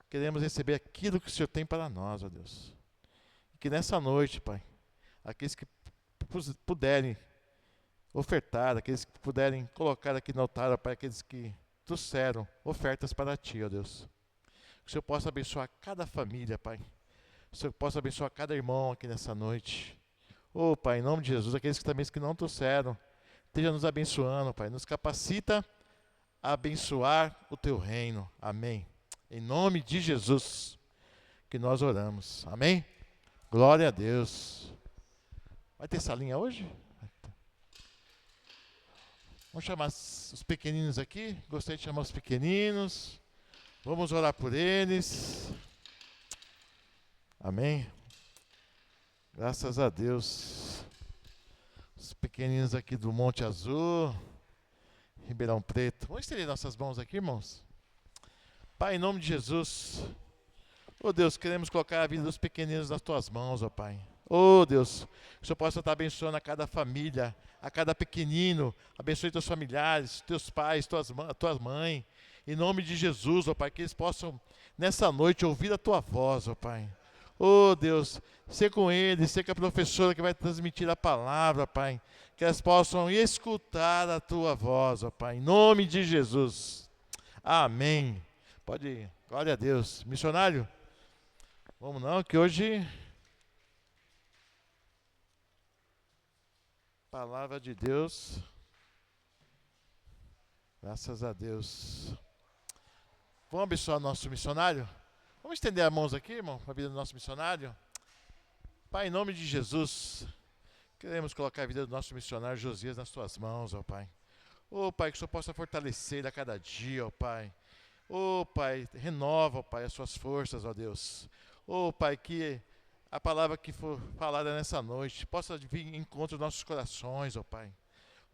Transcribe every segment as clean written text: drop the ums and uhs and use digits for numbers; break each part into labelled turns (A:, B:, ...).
A: queremos receber aquilo que o Senhor tem para nós, ó Deus. E que nessa noite, Pai, aqueles que puderem ofertar, aqueles que puderem colocar aqui no altar, ó Pai, aqueles que trouxeram ofertas para Ti, ó Deus. Que o Senhor possa abençoar cada família, Pai. Que o Senhor possa abençoar cada irmão aqui nessa noite. Ô, Pai, em nome de Jesus, aqueles que também que não trouxeram, esteja nos abençoando, Pai. Nos capacita a abençoar o Teu reino. Amém. Em nome de Jesus que nós oramos. Amém? Glória a Deus. Vai ter salinha hoje? Vamos chamar os pequeninos aqui. Gostaria de chamar os pequeninos. Vamos orar por eles. Amém. Graças a Deus. Os pequeninos aqui do Monte Azul, Ribeirão Preto. Vamos estender nossas mãos aqui, irmãos. Pai, em nome de Jesus. Oh Deus, queremos colocar a vida dos pequeninos nas Tuas mãos, ó Pai. Oh Deus, que o Senhor possa estar abençoando a cada família, a cada pequenino. Abençoe teus familiares, teus pais, tua mãe. Em nome de Jesus, ó Pai, que eles possam nessa noite ouvir a Tua voz, ó Pai. Oh Deus, ser com eles, ser com a professora que vai transmitir a palavra, Pai. Que elas possam escutar a Tua voz, ó Pai. Em nome de Jesus. Amém. Pode ir. Glória a Deus. Missionário? Vamos não, que hoje... Palavra de Deus. Graças a Deus. Vamos abençoar nosso missionário? Vamos estender as mãos aqui, irmão, para a vida do nosso missionário. Pai, em nome de Jesus, queremos colocar a vida do nosso missionário Josias nas Tuas mãos, ó Pai. Ó Pai, que o Senhor possa fortalecer ele a cada dia, ó Pai. Ó Pai, renova, ó Pai, as suas forças, ó Deus. Ó Pai, que a palavra que for falada nessa noite possa vir em encontro aos nossos corações, ó Pai.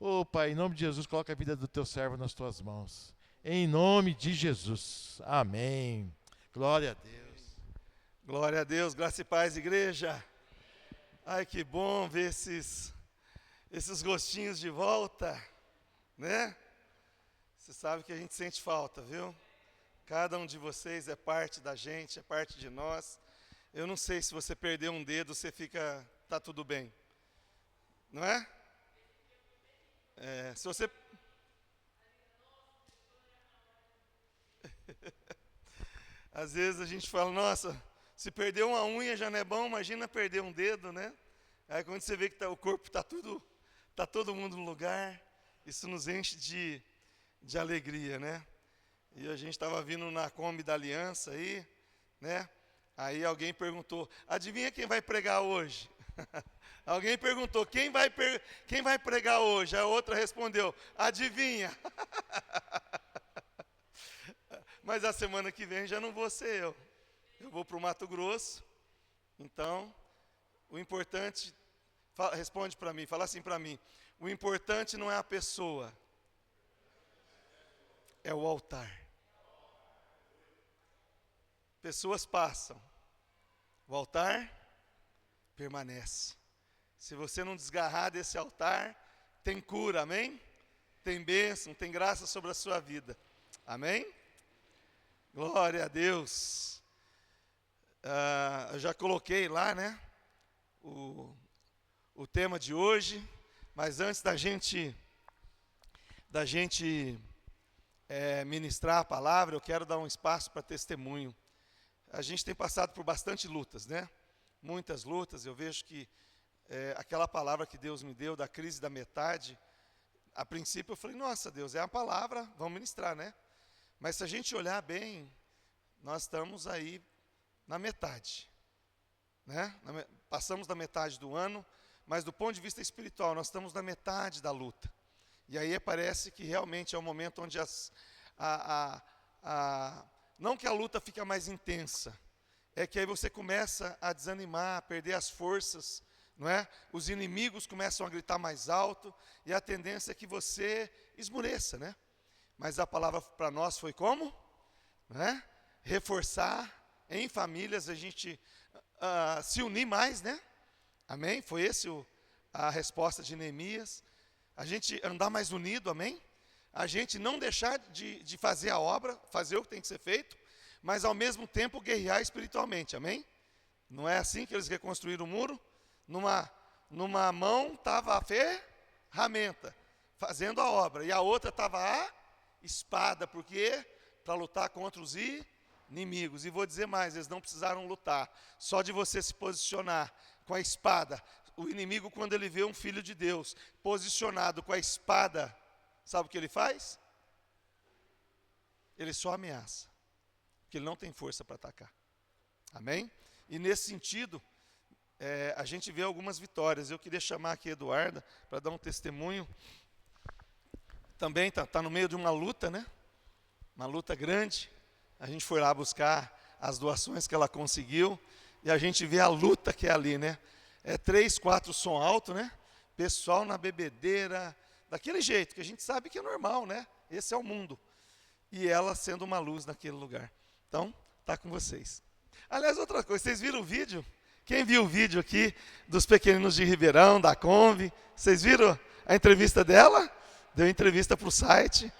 A: Ó Pai, em nome de Jesus, coloca a vida do Teu servo nas Tuas mãos. Em nome de Jesus. Amém. Glória a Deus.
B: Glória a Deus, graça e paz, igreja. Ai, que bom ver esses gostinhos de volta, né? Você sabe que a gente sente falta, viu? Cada um de vocês é parte da gente, é parte de nós. Eu não sei se você perder um dedo, você fica, tá tudo bem, não é? Se você... Às vezes a gente fala, nossa, se perder uma unha já não é bom, imagina perder um dedo, né? Aí quando você vê que o corpo tá todo mundo no lugar, isso nos enche de alegria, né? E a gente estava vindo na Kombi da Aliança aí, né? Aí alguém perguntou, adivinha quem vai pregar hoje? Alguém perguntou, quem vai pregar hoje? A outra respondeu, adivinha? Mas a semana que vem já não vou ser eu. Eu vou para o Mato Grosso. Então, o importante, responde para mim, fala assim para mim. O importante não é a pessoa, é o altar. Pessoas passam, o altar permanece. Se você não desgarrar desse altar, tem cura, amém? Tem bênção, tem graça sobre a sua vida, amém? Glória a Deus. Eu já coloquei lá, né, o tema de hoje, mas antes da gente ministrar a palavra, eu quero dar um espaço para testemunho. A gente tem passado por bastante lutas, né? Muitas lutas. Eu vejo que aquela palavra que Deus me deu da crise da metade, a princípio eu falei, nossa Deus, é a palavra, vamos ministrar, né? Mas se a gente olhar bem, nós estamos aí na metade, né? Passamos da metade do ano, mas do ponto de vista espiritual, nós estamos na metade da luta. E aí parece que realmente é o momento onde não que a luta fica mais intensa, é que aí você começa a desanimar, a perder as forças, não é? Os inimigos começam a gritar mais alto, e a tendência é que você esmoreça, né? Mas a palavra para nós foi como? Né? Reforçar em famílias, a gente se unir mais, né? Amém? Foi esse a resposta de Neemias. A gente andar mais unido, amém? A gente não deixar de fazer a obra, fazer o que tem que ser feito, mas ao mesmo tempo guerrear espiritualmente, amém? Não é assim que eles reconstruíram o muro? Numa mão estava a ferramenta, fazendo a obra, e a outra estava a espada, porque para lutar contra os inimigos. E vou dizer mais, eles não precisaram lutar, só de você se posicionar com a espada. O inimigo, quando ele vê um filho de Deus posicionado com a espada, sabe o que ele faz? Ele só ameaça, porque ele não tem força para atacar, amém? E nesse sentido, a gente vê algumas vitórias. Eu queria chamar aqui a Eduarda para dar um testemunho. Também está no meio de uma luta, né? Uma luta grande. A gente foi lá buscar as doações que ela conseguiu, e a gente vê a luta que é ali, né? 3, 4 som alto, né? Pessoal na bebedeira, daquele jeito, que a gente sabe que é normal, né? Esse é o mundo. E ela sendo uma luz naquele lugar. Então, está com vocês. Aliás, outra coisa, vocês viram o vídeo? Quem viu o vídeo aqui dos pequeninos de Ribeirão, da Kombi? Vocês viram a entrevista dela? Deu entrevista para o site,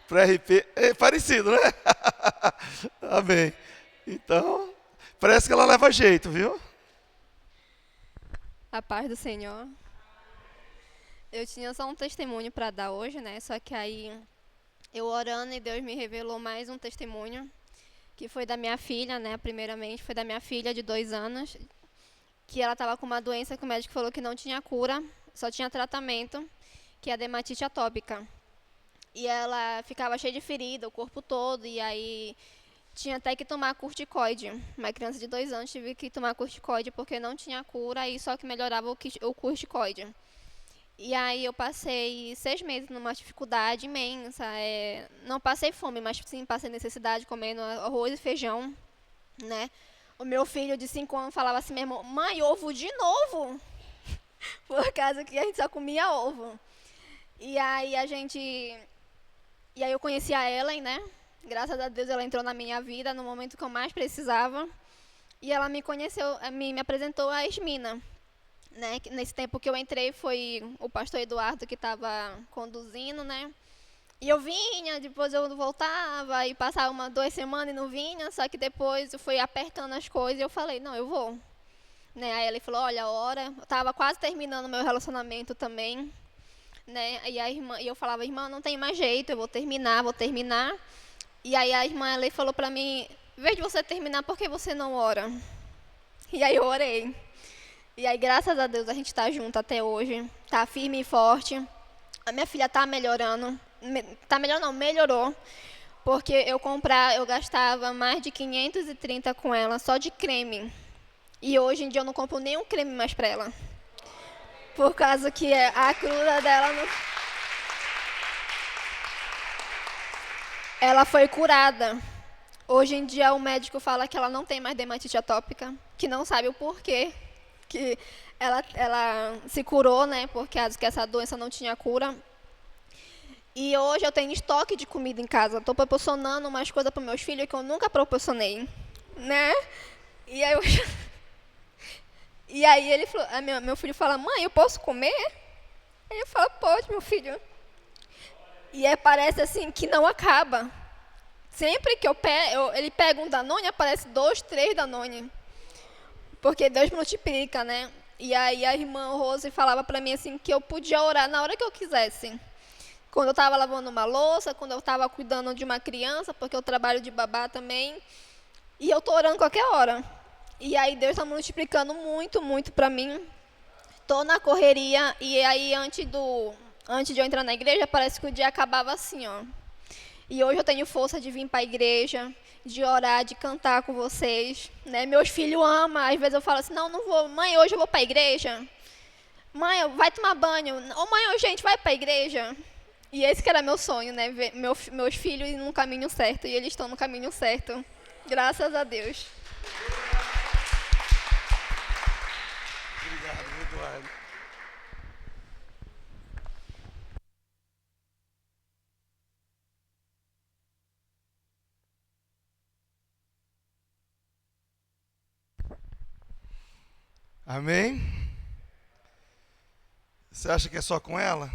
B: para o RP. É parecido, né? Amém. Então, parece que ela leva jeito, viu?
C: A paz do Senhor. Eu tinha só um testemunho para dar hoje, né? Só que aí, eu orando e Deus me revelou mais um testemunho, que foi da minha filha, né? Primeiramente, foi da minha filha de 2 anos, que ela estava com uma doença que o médico falou que não tinha cura, só tinha tratamento, que é a dermatite atópica. E ela ficava cheia de ferida, o corpo todo, e aí tinha até que tomar corticoide. Uma criança de 2 anos tive que tomar corticoide porque não tinha cura e só que melhorava o corticoide. E aí eu passei 6 meses numa dificuldade imensa. Não passei fome, mas sim passei necessidade comendo arroz e feijão, né? O meu filho de 5 anos falava assim mesmo: mãe, ovo de novo? Por causa que a gente só comia ovo. E aí eu conheci a Ellen, né? Graças a Deus ela entrou na minha vida no momento que eu mais precisava. E ela me conheceu, me apresentou a Esmina, né? Nesse tempo que eu entrei foi o pastor Eduardo que estava conduzindo, né? E eu vinha, depois eu voltava e passava 2 semanas e não vinha. Só que depois eu fui apertando as coisas e eu falei, não, eu vou. Né? Aí ele falou, olha, ora, eu estava quase terminando meu relacionamento também. Né? E eu falava, irmã, não tem mais jeito, eu vou terminar. E aí a irmã ela falou para mim, em vez de você terminar, por que você não ora? E aí eu orei. E aí, graças a Deus, a gente está junto até hoje, está firme e forte. A minha filha está melhorando, melhorou, porque eu gastava mais de 530 com ela, só de creme. E hoje em dia eu não compro nenhum creme mais para ela, por causa que a cruda dela não... Ela foi curada. Hoje em dia o médico fala que ela não tem mais dermatite atópica, que não sabe o porquê, que ela se curou, né, porque essa doença não tinha cura. E hoje eu tenho estoque de comida em casa, estou proporcionando umas coisas para meus filhos que eu nunca proporcionei, né? E aí ele falou, meu filho fala, mãe, eu posso comer? Aí eu falo, pode, meu filho. E parece assim que não acaba. Sempre que ele pega um Danone, aparece 2, 3 Danone. Porque Deus multiplica, né? E aí a irmã Rose falava para mim assim que eu podia orar na hora que eu quisesse. Quando eu estava lavando uma louça, quando eu estava cuidando de uma criança, porque eu trabalho de babá também. E eu estou orando qualquer hora. E aí Deus está multiplicando muito, muito para mim. Estou na correria e aí antes de eu entrar na igreja, parece que o dia acabava assim, ó. E hoje eu tenho força de vir para a igreja, de orar, de cantar com vocês, né? Meus filhos amam, às vezes eu falo assim, não vou, mãe, hoje eu vou para a igreja. Mãe, vai tomar banho. Ô mãe, gente, vai para a igreja. E esse que era meu sonho, né? Ver meus filhos no caminho certo, e eles estão no caminho certo. Graças a Deus.
B: Obrigado, Eduardo. Amém? Você acha que é só com ela?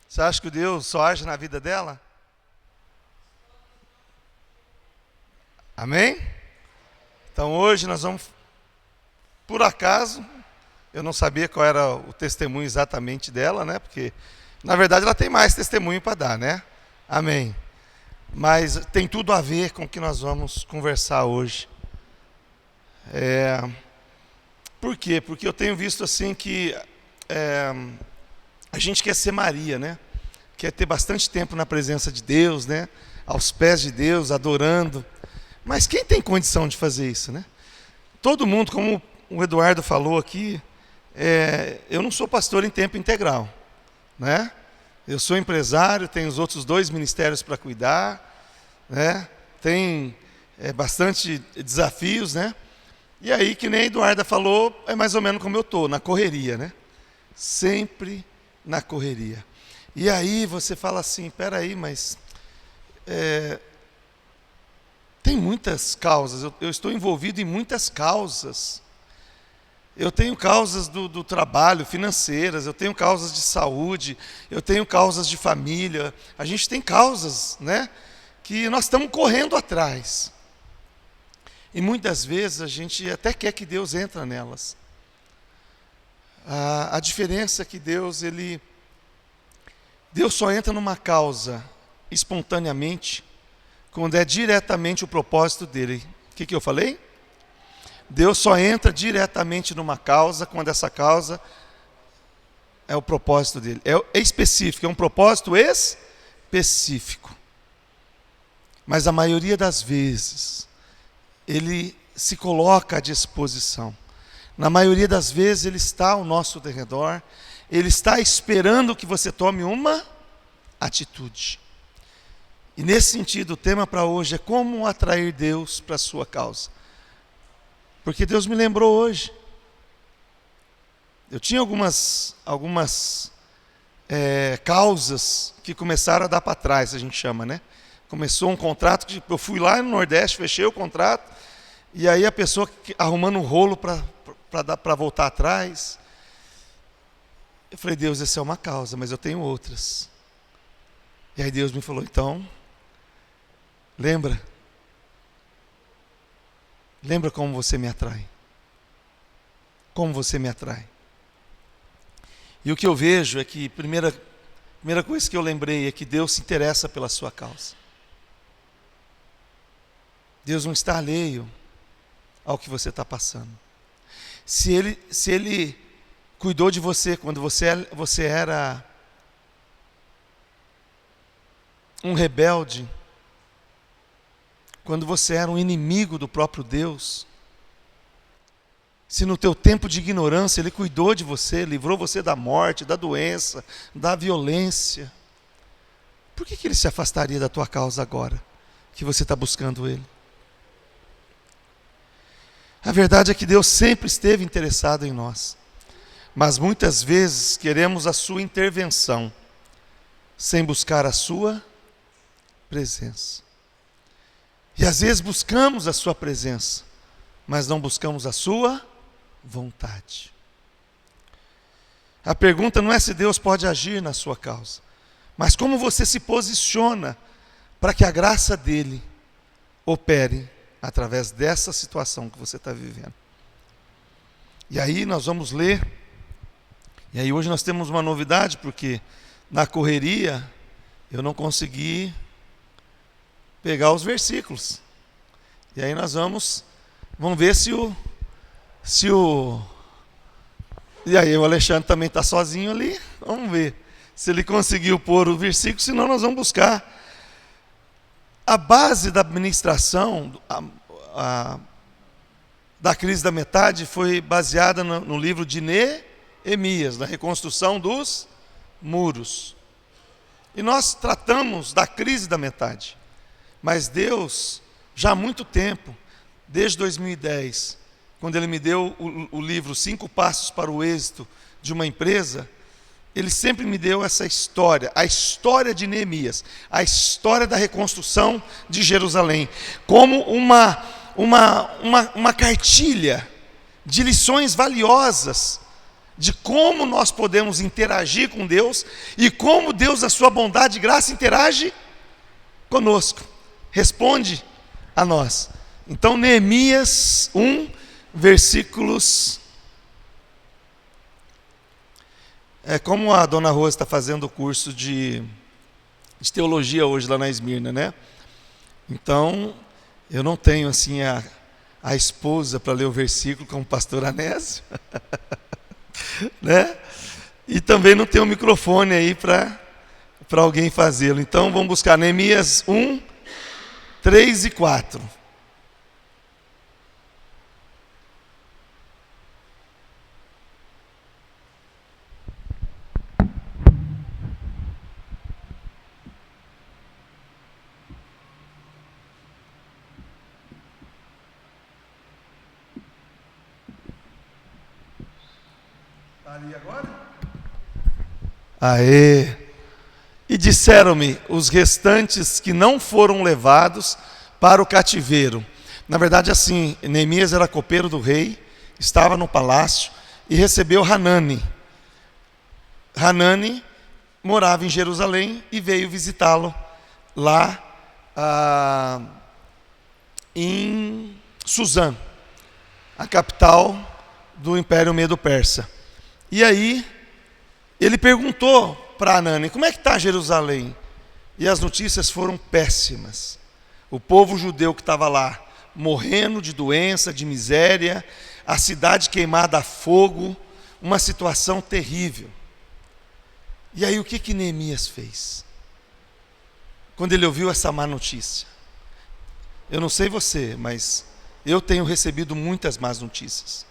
B: Você acha que Deus só age na vida dela? Amém? Então hoje nós vamos, por acaso, eu não sabia qual era o testemunho exatamente dela, né? Porque, na verdade, ela tem mais testemunho para dar, né? Amém. Mas tem tudo a ver com o que nós vamos conversar hoje. Por quê? Porque eu tenho visto assim que a gente quer ser Maria, né? Quer ter bastante tempo na presença de Deus, né? Aos pés de Deus, adorando. Mas quem tem condição de fazer isso, né? Todo mundo, como o Eduardo falou aqui, eu não sou pastor em tempo integral, né? Eu sou empresário, tenho os outros 2 ministérios para cuidar, né? Tem bastante desafios, né? E aí, que nem a Eduarda falou, é mais ou menos como eu estou, na correria, né? Sempre na correria. E aí você fala assim, peraí, mas tem muitas causas, eu estou envolvido em muitas causas. Eu tenho causas do trabalho, financeiras, eu tenho causas de saúde, eu tenho causas de família. A gente tem causas, né, que nós estamos correndo atrás. E muitas vezes a gente até quer que Deus entre nelas. A diferença é que Deus só entra numa causa espontaneamente quando é diretamente o propósito dele. O que eu falei? Deus só entra diretamente numa causa quando essa causa é o propósito dele. É específico, é um propósito específico. Mas a maioria das vezes, ele se coloca à disposição. Na maioria das vezes, ele está ao nosso derredor. Ele está esperando que você tome uma atitude. E nesse sentido, o tema para hoje é como atrair Deus para a sua causa. Porque Deus me lembrou hoje. Eu tinha algumas causas que começaram a dar para trás, a gente chama, né? Começou um contrato, que eu fui lá no Nordeste, fechei o contrato, e aí a pessoa arrumando um rolo para voltar atrás. Eu falei, Deus, essa é uma causa, mas eu tenho outras. E aí Deus me falou, então, lembra como você me atrai. Como você me atrai. E o que eu vejo é que, primeira coisa que eu lembrei é que Deus se interessa pela sua causa. Deus não está alheio ao que você está passando. Se Ele cuidou de você quando você era um rebelde, quando você era um inimigo do próprio Deus, se no teu tempo de ignorância Ele cuidou de você, livrou você da morte, da doença, da violência, por que Ele se afastaria da tua causa agora, que você está buscando Ele? A verdade é que Deus sempre esteve interessado em nós, mas muitas vezes queremos a sua intervenção, sem buscar a sua presença. E às vezes buscamos a sua presença, mas não buscamos a sua vontade. A pergunta não é se Deus pode agir na sua causa, mas como você se posiciona para que a graça dele opere através dessa situação que você está vivendo. E aí nós vamos ler, e aí hoje nós temos uma novidade, porque na correria eu não consegui pegar os versículos. E aí nós vamos ver se o e aí o Alexandre também está sozinho ali, vamos ver se ele conseguiu pôr o versículo, senão nós vamos buscar. A base da administração da crise da metade foi baseada no livro de Neemias, na reconstrução dos muros. E nós tratamos da crise da metade. Mas Deus, já há muito tempo, desde 2010, quando Ele me deu o livro 5 Passos para o Êxito de uma Empresa, Ele sempre me deu essa história, a história de Neemias, a história da reconstrução de Jerusalém, como uma cartilha de lições valiosas de como nós podemos interagir com Deus e como Deus, na sua bondade e graça, interage conosco. Responde a nós. Então, Neemias 1, versículos... como a dona Rosa está fazendo o curso de teologia hoje lá na Esmirna, né? Então, eu não tenho assim a esposa para ler o versículo como o pastor Anésio, né? E também não tenho o microfone aí para alguém fazê-lo. Então, vamos buscar Neemias 1, 3 e 4. Ali agora? Aê! E disseram-me os restantes que não foram levados para o cativeiro. Na verdade, assim, Neemias era copeiro do rei, estava no palácio e recebeu Hanani. Hanani morava em Jerusalém e veio visitá-lo lá em Suzã, a capital do Império Medo-Persa. E aí, ele perguntou para Hanani, como é que está Jerusalém? E as notícias foram péssimas. O povo judeu que estava lá, morrendo de doença, de miséria, a cidade queimada a fogo, uma situação terrível. E aí, o que Neemias fez? Quando ele ouviu essa má notícia? Eu não sei você, mas eu tenho recebido muitas más notícias.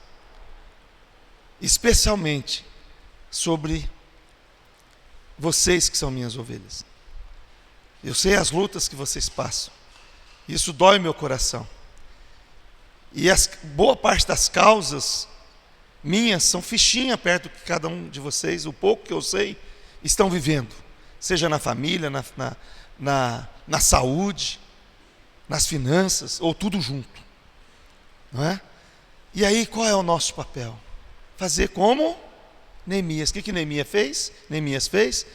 B: Especialmente sobre vocês que são minhas ovelhas. Eu sei as lutas que vocês passam. Isso dói meu coração. E boa parte das causas minhas são fichinha perto que cada um de vocês, o pouco que eu sei, estão vivendo. Seja na família, na saúde, nas finanças, ou tudo junto. Não é? E aí, qual é o nosso papel? Fazer como Neemias. O que Neemias fez?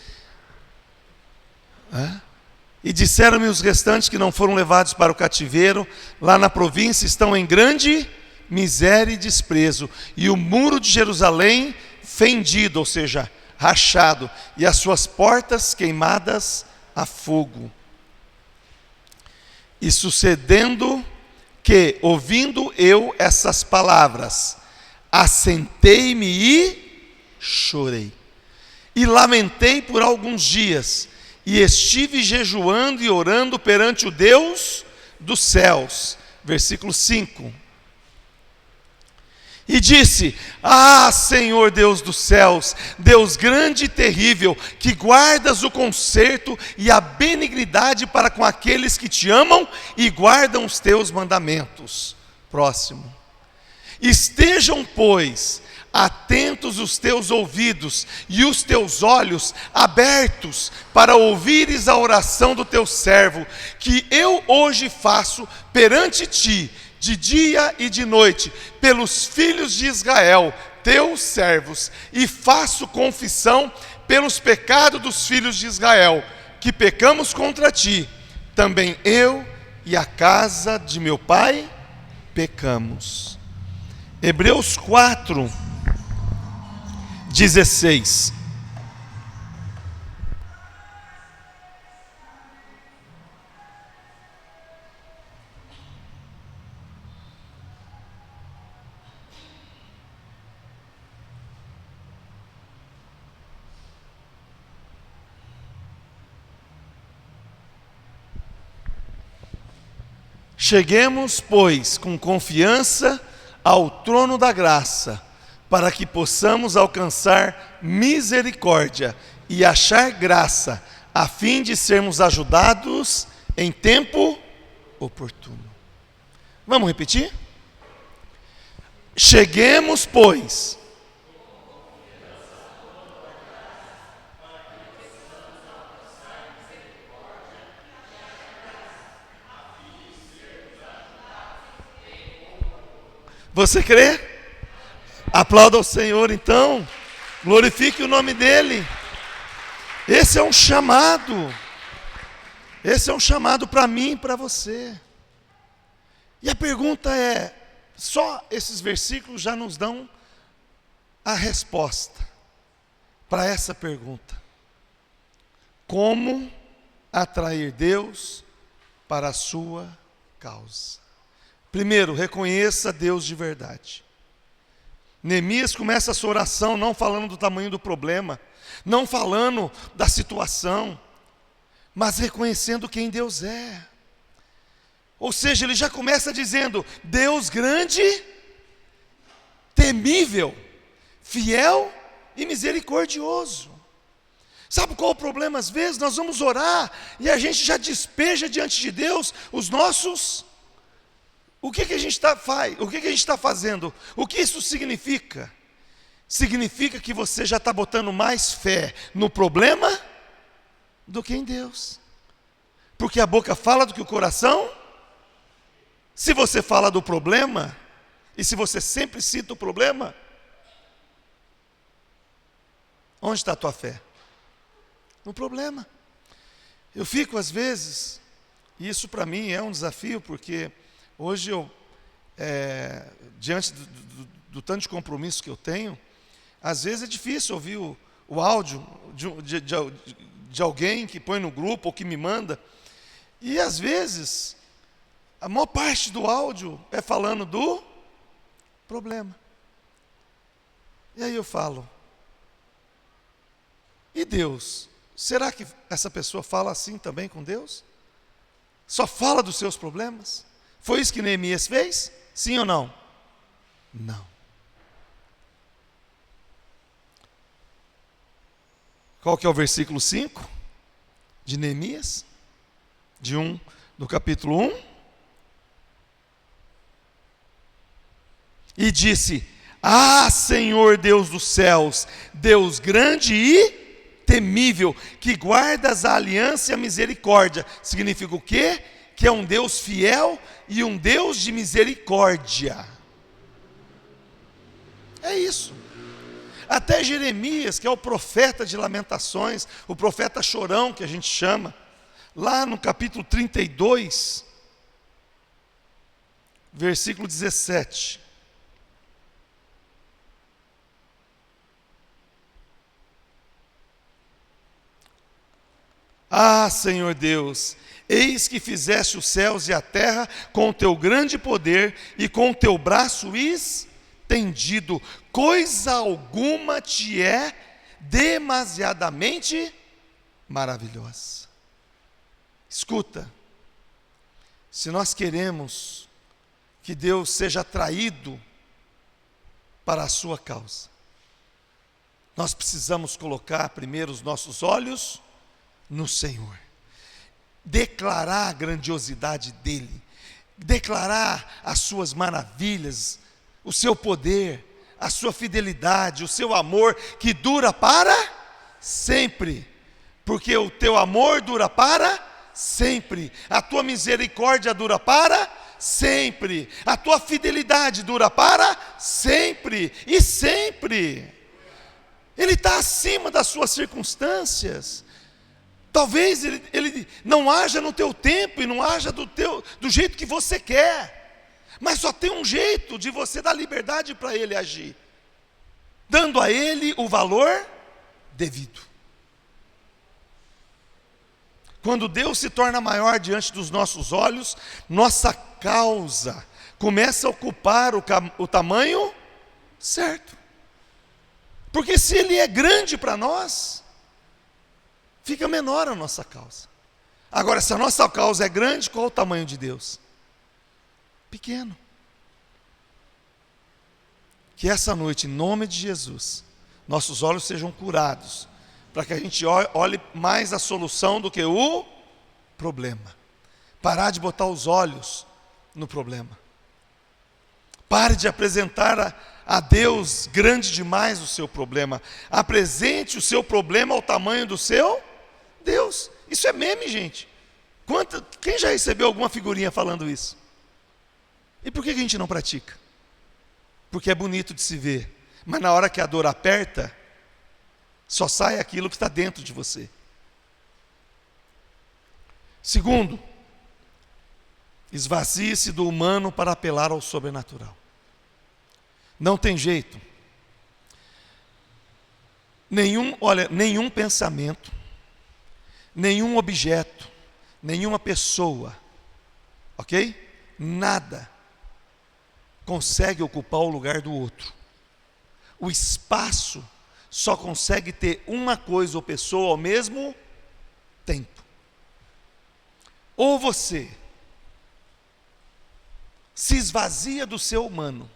B: E disseram-me os restantes que não foram levados para o cativeiro, lá na província estão em grande miséria e desprezo, e o muro de Jerusalém fendido, ou seja, rachado, e as suas portas queimadas a fogo. E sucedendo que, ouvindo eu essas palavras, assentei-me e chorei. E lamentei por alguns dias, e estive jejuando e orando perante o Deus dos céus. Versículo 5. E disse: Ah, Senhor Deus dos céus, Deus grande e terrível, que guardas o conserto e a benignidade para com aqueles que te amam e guardam os teus mandamentos. Próximo. Estejam, pois, atentos os teus ouvidos e os teus olhos abertos para ouvires a oração do teu servo, que eu hoje faço perante ti, de dia e de noite, pelos filhos de Israel, teus servos, e faço confissão pelos pecados dos filhos de Israel, que pecamos contra ti, também eu e a casa de meu pai pecamos. Hebreus 4, 16. Cheguemos, pois, com confiança ao trono da graça, para que possamos alcançar misericórdia e achar graça, a fim de sermos ajudados em tempo oportuno. Vamos repetir? Cheguemos, pois, você crê? Aplauda ao Senhor então, glorifique o nome dEle. Esse é um chamado para mim e para você. E a pergunta é, só esses versículos já nos dão a resposta para essa pergunta. Como atrair Deus para a sua causa? Primeiro, reconheça Deus de verdade. Neemias começa a sua oração não falando do tamanho do problema, não falando da situação, mas reconhecendo quem Deus é. Ou seja, ele já começa dizendo: Deus grande, temível, fiel e misericordioso. Sabe qual é o problema? Às vezes nós vamos orar e a gente já despeja diante de Deus os nossos... O que a gente está fazendo? O que isso significa? Significa que você já está botando mais fé no problema do que em Deus. Porque a boca fala do que o coração... Se você fala do problema, e se você sempre cita o problema, onde está a tua fé? No problema. Eu fico às vezes, e isso para mim é um desafio, porque hoje eu, diante do tanto de compromisso que eu tenho, às vezes é difícil ouvir o áudio de alguém que põe no grupo ou que me manda, e às vezes... A maior parte do áudio é falando do problema. E aí eu falo, e Deus? Será que essa pessoa fala assim também com Deus? Só fala dos seus problemas? Foi isso que Neemias fez? Sim ou não? Não. Qual que é o versículo 5 de Neemias? Do capítulo 1. E disse: Ah, Senhor Deus dos céus, Deus grande e temível, que guardas a aliança e a misericórdia. Significa o quê? Que é um Deus fiel e um Deus de misericórdia. É isso. Até Jeremias, que é o profeta de lamentações, o profeta chorão que a gente chama, lá no capítulo 32, versículo 17. Ah, Senhor Deus, eis que fizeste os céus e a terra com o teu grande poder e com o teu braço estendido. Coisa alguma te é demasiadamente maravilhosa. Escuta, se nós queremos que Deus seja atraído para a sua causa, nós precisamos colocar primeiro os nossos olhos no Senhor, declarar a grandiosidade dEle, declarar as suas maravilhas, o seu poder, a sua fidelidade, o seu amor que dura para sempre, porque o teu amor dura para sempre, a tua misericórdia dura para sempre, a tua fidelidade dura para sempre e sempre. Ele está acima das suas circunstâncias. Talvez ele não haja no teu tempo e não haja do jeito que você quer, mas só tem um jeito de você dar liberdade para ele agir, dando a ele o valor devido. Quando Deus se torna maior diante dos nossos olhos, nossa causa começa a ocupar o tamanho certo, porque se ele é grande para nós, fica menor a nossa causa. Agora, se a nossa causa é grande, qual é o tamanho de Deus? Pequeno. Que essa noite, em nome de Jesus, nossos olhos sejam curados, para que a gente olhe mais a solução do que o problema. Parar de botar os olhos no problema. Pare de apresentar a Deus grande demais o seu problema. Apresente o seu problema ao tamanho do seu Deus. Isso é meme, gente. Quem já recebeu alguma figurinha falando isso? E por que a gente não pratica? Porque é bonito de se ver, mas na hora que a dor aperta, só sai aquilo que está dentro de você. Segundo, Esvazie-se do humano para apelar ao sobrenatural. Não tem jeito. Nenhum pensamento, nenhum objeto, nenhuma pessoa, ok? Nada consegue ocupar o lugar do outro. O espaço só consegue ter uma coisa ou pessoa ao mesmo tempo. Ou você se esvazia do seu humano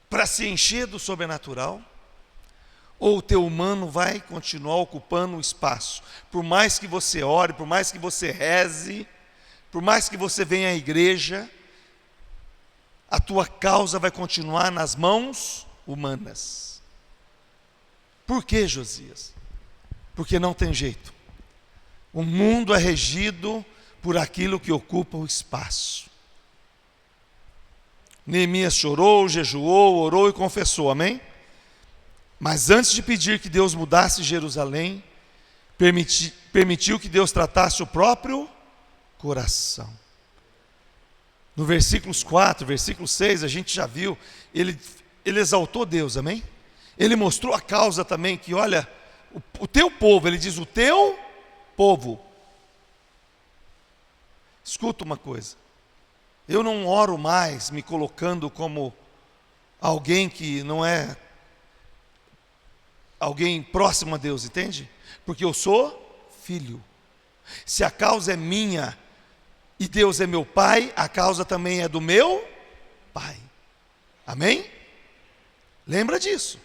B: para se encher do sobrenatural, ou o teu humano vai continuar ocupando o espaço. Por mais que você ore, por mais que você reze, por mais que você venha à igreja, a tua causa vai continuar nas mãos humanas. Por que, Josias? Porque não tem jeito. O mundo é regido por aquilo que ocupa o espaço. Neemias chorou, jejuou, orou e confessou, amém? Mas antes de pedir que Deus mudasse Jerusalém, permitiu que Deus tratasse o próprio coração. No versículos 4, versículo 6, a gente já viu, ele exaltou Deus, amém? Ele mostrou a causa também, que olha, o teu povo, ele diz o teu povo. Escuta uma coisa, eu não oro mais me colocando como alguém que não é alguém próximo a Deus, entende? Porque eu sou filho. Se a causa é minha e Deus é meu pai, a causa também é do meu pai. Amém? Lembra disso.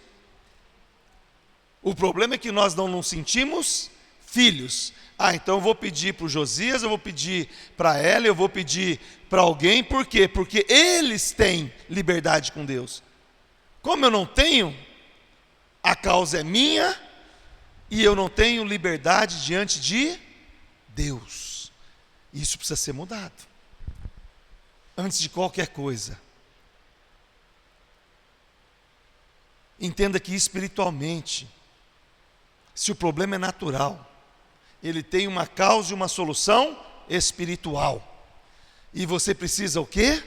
B: O problema é que nós não nos sentimos filhos. Então eu vou pedir para o Josias, eu vou pedir para ela, eu vou pedir para alguém, por quê? Porque eles têm liberdade com Deus. Como eu não tenho, a causa é minha e eu não tenho liberdade diante de Deus. Isso precisa ser mudado. Antes de qualquer coisa, entenda que espiritualmente, se o problema é natural, ele tem uma causa e uma solução espiritual. E você precisa o quê?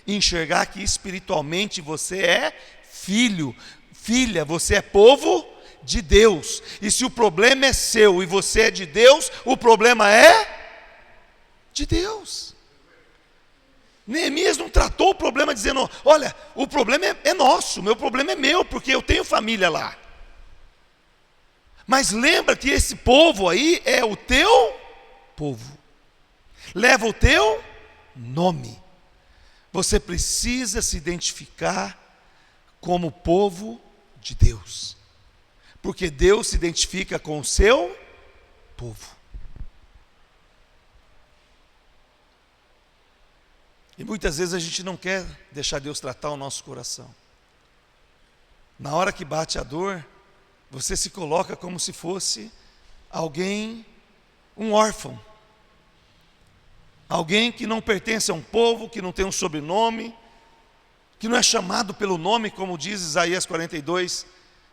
B: Enxergar que espiritualmente você é filho, filha, você é povo de Deus. E se o problema é seu e você é de Deus, o problema é de Deus. Neemias não tratou o problema dizendo, olha, o problema é nosso, o meu problema é meu, porque eu tenho família lá. Mas lembra que esse povo aí é o teu povo. Leva o teu nome. Você precisa se identificar como povo de Deus. Porque Deus se identifica com o seu povo. E muitas vezes a gente não quer deixar Deus tratar o nosso coração. Na hora que bate a dor, você se coloca como se fosse alguém, um órfão. Alguém que não pertence a um povo, que não tem um sobrenome, que não é chamado pelo nome, como diz Isaías 42,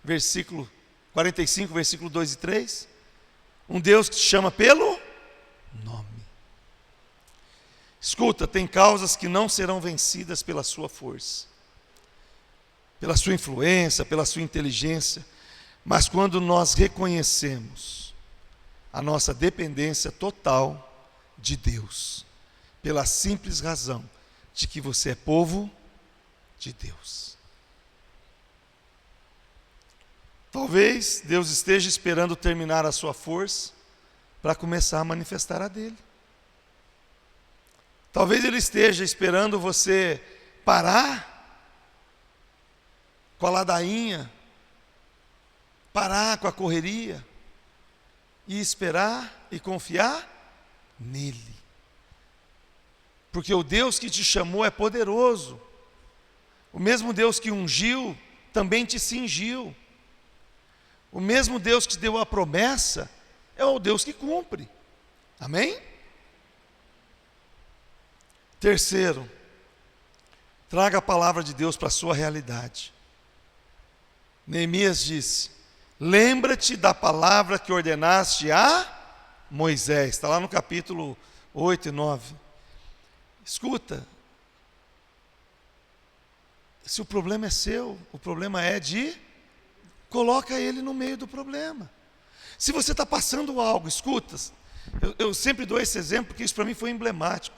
B: versículo 45, versículo 2 e 3. Um Deus que te chama pelo nome. Escuta, tem causas que não serão vencidas pela sua força, pela sua influência, pela sua inteligência, mas quando nós reconhecemos a nossa dependência total de Deus, pela simples razão de que você é povo de Deus. Talvez Deus esteja esperando terminar a sua força para começar a manifestar a dele. Talvez Ele esteja esperando você parar com a ladainha, parar com a correria e esperar e confiar nele. Porque o Deus que te chamou é poderoso. O mesmo Deus que ungiu também te cingiu. O mesmo Deus que te deu a promessa é o Deus que cumpre. Amém? Terceiro, traga a palavra de Deus para a sua realidade. Neemias disse, lembra-te da palavra que ordenaste a Moisés. Está lá no capítulo 8 e 9. Escuta, se o problema é seu, o problema é coloca ele no meio do problema. Se você está passando algo, escuta, eu sempre dou esse exemplo, porque isso para mim foi emblemático.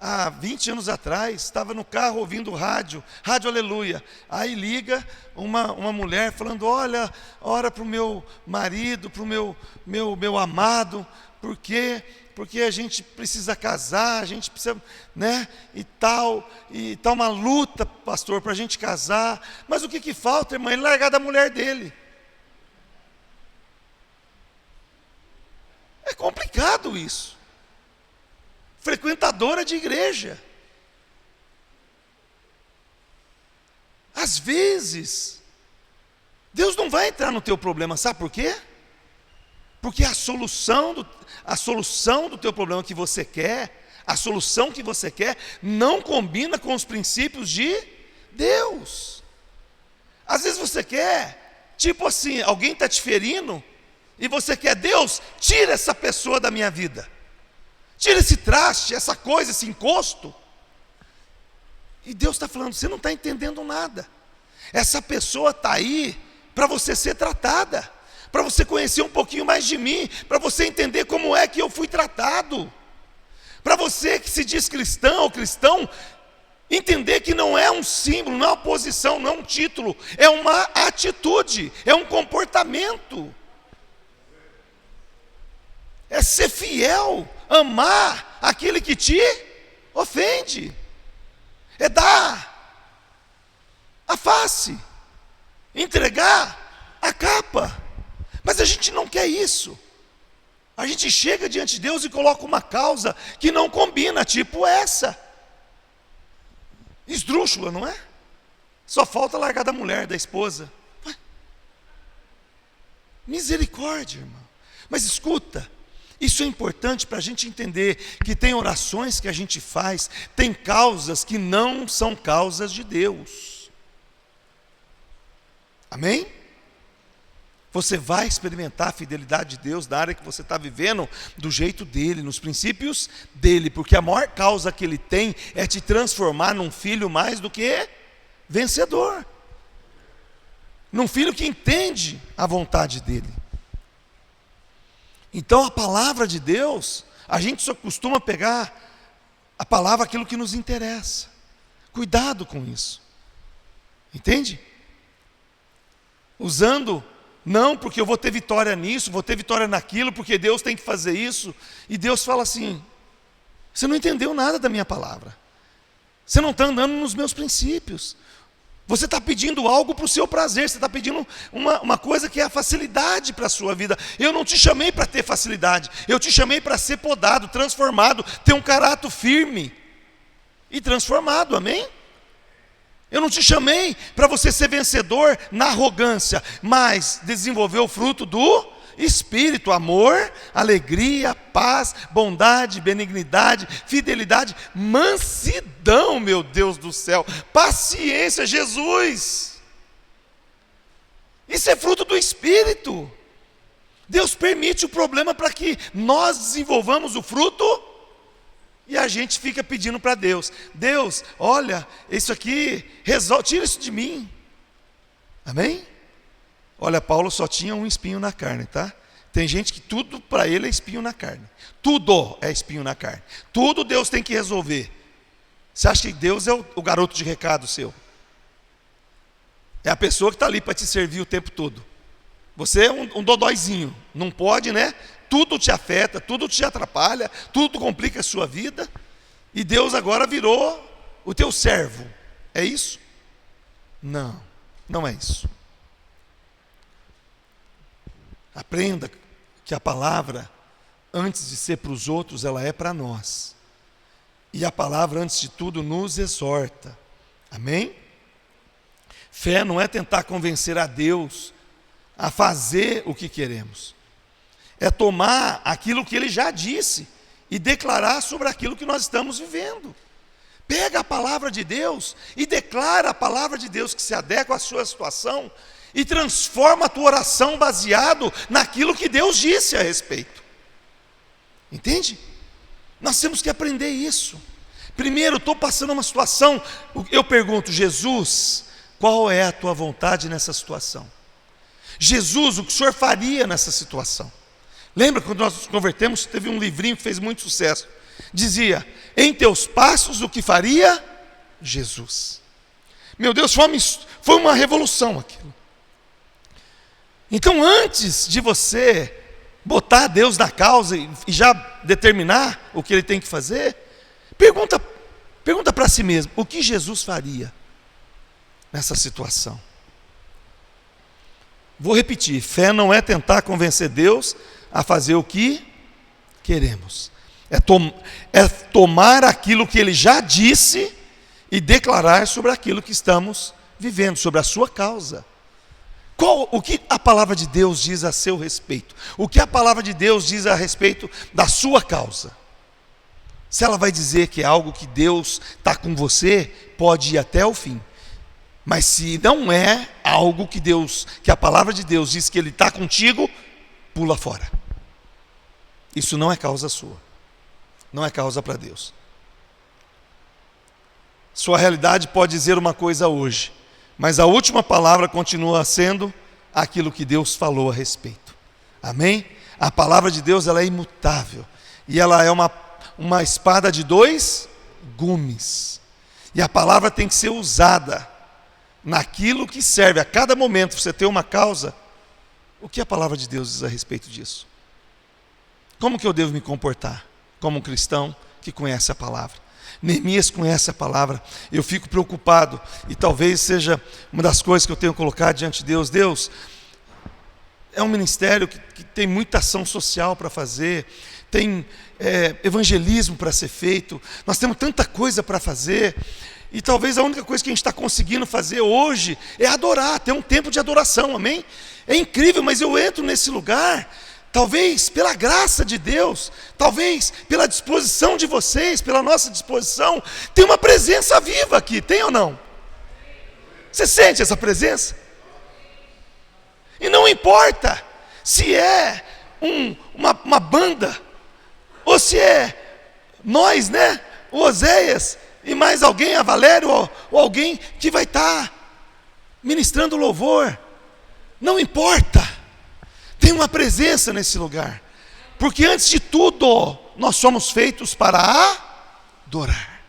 B: Há 20 anos atrás, estava no carro ouvindo rádio Aleluia. Aí liga uma mulher falando: olha, ora para o meu marido, para o meu amado, porque a gente precisa casar, a gente precisa, né, e tá uma luta, pastor, para a gente casar. Mas o que falta, irmã? Ele largar da mulher dele. É complicado isso. Frequentadora de igreja. Às vezes, Deus não vai entrar no teu problema, sabe por quê? Porque a solução do teu problema que você quer, a solução que você quer, não combina com os princípios de Deus. Às vezes você quer, tipo assim, alguém está te ferindo, e você quer: Deus, tira essa pessoa da minha vida. Tira esse traste, essa coisa, esse encosto. E Deus está falando: você não está entendendo nada. Essa pessoa está aí para você ser tratada, para você conhecer um pouquinho mais de mim, para você entender como é que eu fui tratado, para você que se diz cristão ou cristão, entender que não é um símbolo, não é uma posição, não é um título, é uma atitude, é um comportamento. É ser fiel, amar aquele que te ofende, é dar a face, entregar a capa. Mas a gente não quer isso. A gente chega diante de Deus e coloca uma causa que não combina, tipo essa. Esdrúxula, não é? Só falta largar da mulher, da esposa. Ué? Misericórdia, irmão. Mas escuta, isso é importante para a gente entender que tem orações que a gente faz, tem causas que não são causas de Deus. Amém? Você vai experimentar a fidelidade de Deus na área que você está vivendo, do jeito dele, nos princípios dele, porque a maior causa que ele tem é te transformar num filho mais do que vencedor, num filho que entende a vontade dele. Então a palavra de Deus, a gente só costuma pegar a palavra, aquilo que nos interessa. Cuidado com isso, entende? Usando, não porque eu vou ter vitória nisso, vou ter vitória naquilo, porque Deus tem que fazer isso. E Deus fala assim: você não entendeu nada da minha palavra, você não está andando nos meus princípios, você está pedindo algo para o seu prazer, você está pedindo uma coisa que é a facilidade para a sua vida. Eu não te chamei para ter facilidade, eu te chamei para ser podado, transformado, ter um caráter firme e transformado, amém? Eu não te chamei para você ser vencedor na arrogância, mas desenvolver o fruto do Espírito: amor, alegria, paz, bondade, benignidade, fidelidade, mansidão, meu Deus do céu, paciência, Jesus. Isso é fruto do Espírito. Deus permite o problema para que nós desenvolvamos o fruto. E a gente fica pedindo para Deus: Deus, olha, isso aqui, resolve, tira isso de mim. Amém? Olha, Paulo só tinha um espinho na carne, tá? Tem gente que tudo para ele é espinho na carne. Tudo é espinho na carne. Tudo Deus tem que resolver. Você acha que Deus é o garoto de recado seu? É a pessoa que está ali para te servir o tempo todo. Você é um dodóizinho, não pode, né? Tudo te afeta, tudo te atrapalha, tudo complica a sua vida, e Deus agora virou o teu servo. É isso? Não, não é isso. Aprenda que a palavra, antes de ser para os outros, ela é para nós. E a palavra, antes de tudo, nos exorta. Amém? Fé não é tentar convencer a Deus a fazer o que queremos. É tomar aquilo que Ele já disse e declarar sobre aquilo que nós estamos vivendo. Pega a palavra de Deus e declara a palavra de Deus que se adequa à sua situação e transforma a tua oração baseado naquilo que Deus disse a respeito. Entende? Nós temos que aprender isso. Primeiro, estou passando uma situação, eu pergunto, Jesus, qual é a tua vontade nessa situação? Jesus, o que o Senhor faria nessa situação? Lembra quando nós nos convertemos, teve um livrinho que fez muito sucesso, dizia, em teus passos o que faria Jesus? Meu Deus, foi uma revolução aquilo. Então antes de você botar Deus na causa e já determinar o que Ele tem que fazer, pergunta para si mesmo, o que Jesus faria nessa situação? Vou repetir, fé não é tentar convencer Deus a fazer o que queremos. É tomar aquilo que Ele já disse e declarar sobre aquilo que estamos vivendo, sobre a sua causa. O que a palavra de Deus diz a seu respeito? O que a palavra de Deus diz a respeito da sua causa? Se ela vai dizer que é algo que Deus está com você, pode ir até o fim. Mas se não é algo que a palavra de Deus diz que Ele está contigo, pula fora. Isso não é causa sua. Não é causa para Deus. Sua realidade pode dizer uma coisa hoje, mas a última palavra continua sendo aquilo que Deus falou a respeito. Amém? A palavra de Deus, ela é imutável. E ela é uma espada de 2 gumes. E a palavra tem que ser usada naquilo que serve. A cada momento você tem uma causa. O que a palavra de Deus diz a respeito disso? Como que eu devo me comportar como um cristão que conhece a palavra? Neemias conhece a palavra. Eu fico preocupado, e talvez seja uma das coisas que eu tenho colocado diante de Deus. Deus, é um ministério que tem muita ação social para fazer, tem evangelismo para ser feito, nós temos tanta coisa para fazer, e talvez a única coisa que a gente está conseguindo fazer hoje é adorar, ter um tempo de adoração, amém? É incrível, mas eu entro nesse lugar, talvez pela graça de Deus, talvez pela disposição de vocês, pela nossa disposição, tem uma presença viva aqui, tem ou não? Você sente essa presença? E não importa se é uma banda, ou se é nós, né? O Oséias e mais alguém, a Valério, ou alguém que vai estar ministrando louvor. Não importa. Tem uma presença nesse lugar. Porque antes de tudo, nós somos feitos para adorar.